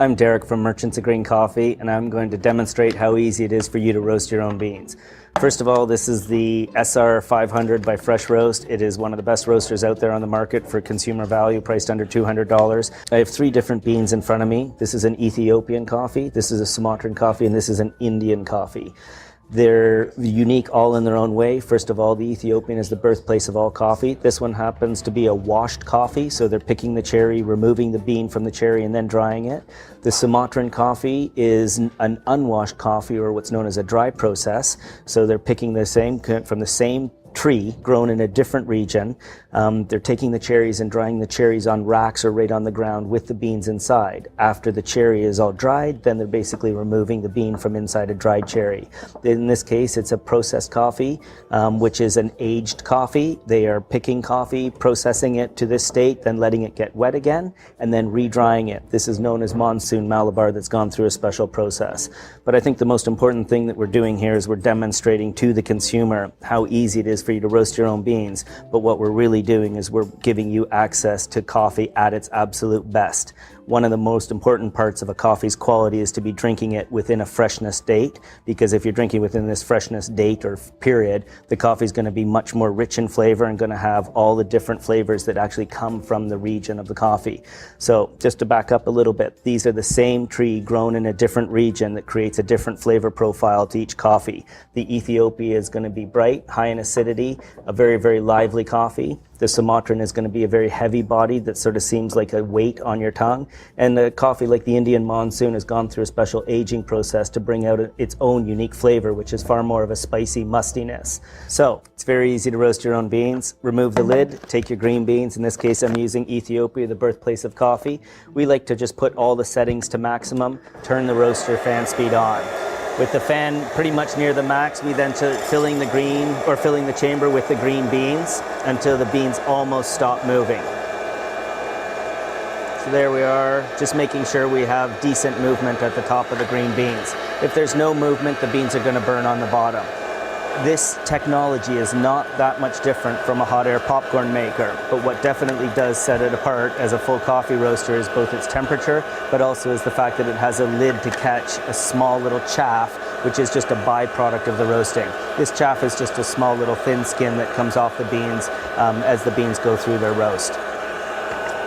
I'm Derek from Merchants of Green Coffee, and I'm going to demonstrate how easy it is for you to roast your own beans. First of all, this is the SR500 by Fresh Roast. It is one of the best roasters out there on the market for consumer value, priced under $200. I have 3 different beans in front of me. This is an Ethiopian coffee, this is a Sumatran coffee, and this is an Indian coffee. They're unique all in their own way. First of all, the Ethiopian is the birthplace of all coffee. This one happens to be a washed coffee, so they're picking the cherry, removing the bean from the cherry, and then drying it. The Sumatran coffee is an unwashed coffee, or what's known as a dry process. So they're picking from the same tree grown in a different region. They're taking the cherries and drying the cherries on racks or right on the ground with the beans inside. After the cherry is all dried, then they're basically removing the bean from inside a dried cherry. In this case, it's a processed coffee, which is an aged coffee. They are picking coffee, processing it to this state, then letting it get wet again, and then re-drying it. This is known as Monsoon Malabar, that's gone through a special process. But I think the most important thing that we're doing here is we're demonstrating to the consumer how easy it is for you to roast your own beans. But what we're really doing is we're giving you access to coffee at its absolute best. One of the most important parts of a coffee's quality is to be drinking it within a freshness date, because if you're drinking within this freshness date or period, the coffee is going to be much more rich in flavor and going to have all the different flavors that actually come from the region of the coffee. So just to back up a little bit, these are the same tree grown in a different region that creates a different flavor profile to each coffee. The Ethiopia is going to be bright, high in acidity, a very, very lively coffee. The Sumatran is going to be a very heavy body that sort of seems like a weight on your tongue. And a coffee like the Indian Monsoon has gone through a special aging process to bring out its own unique flavor, which is far more of a spicy mustiness. So it's very easy to roast your own beans. Remove the lid, take your green beans. In this case, I'm using Ethiopia, the birthplace of coffee. We like to just put all the settings to maximum, turn the roaster fan speed on. With the fan pretty much near the max, we then filling the chamber with the green beans until the beans almost stop moving. So there we are, just making sure we have decent movement at the top of the green beans. If there's no movement, the beans are going to burn on the bottom. This technology is not that much different from a hot air popcorn maker, but what definitely does set it apart as a full coffee roaster is both its temperature, but also is the fact that it has a lid to catch a small little chaff, which is just a byproduct of the roasting. This chaff is just a small little thin skin that comes off the beans as the beans go through their roast.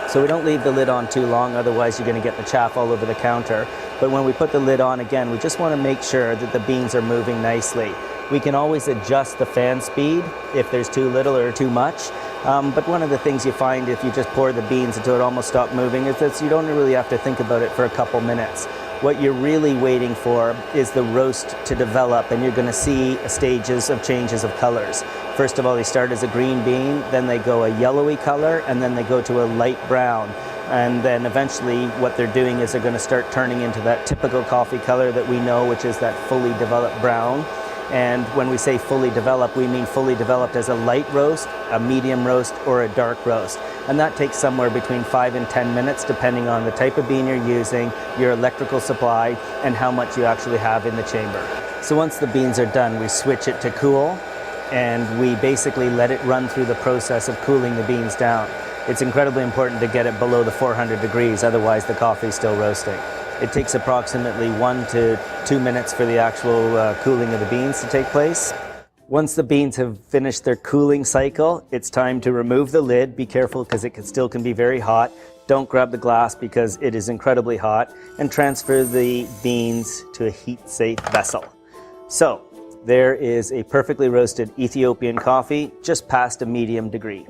So we don't leave the lid on too long, otherwise you're going to get the chaff all over the counter. But when we put the lid on again, we just want to make sure that the beans are moving nicely. We can always adjust the fan speed if there's too little or too much. But one of the things you find if you just pour the beans until it almost stops moving is that you don't really have to think about it for a couple minutes. What you're really waiting for is the roast to develop, and you're going to see stages of changes of colors. First of all, they start as a green bean, then they go a yellowy color, and then they go to a light brown. And then eventually what they're doing is they're going to start turning into that typical coffee color that we know, which is that fully developed brown. And when we say fully developed, we mean fully developed as a light roast, a medium roast, or a dark roast. And that takes somewhere between 5 and 10 minutes, depending on the type of bean you're using, your electrical supply, and how much you actually have in the chamber. So once the beans are done, we switch it to cool, and we basically let it run through the process of cooling the beans down. It's incredibly important to get it below the 400 degrees, otherwise the coffee is still roasting. It takes approximately 1 to 2 minutes for the actual cooling of the beans to take place. Once the beans have finished their cooling cycle, it's time to remove the lid. Be careful because it still can be very hot. Don't grab the glass because it is incredibly hot. And transfer the beans to a heat-safe vessel. So there is a perfectly roasted Ethiopian coffee just past a medium degree.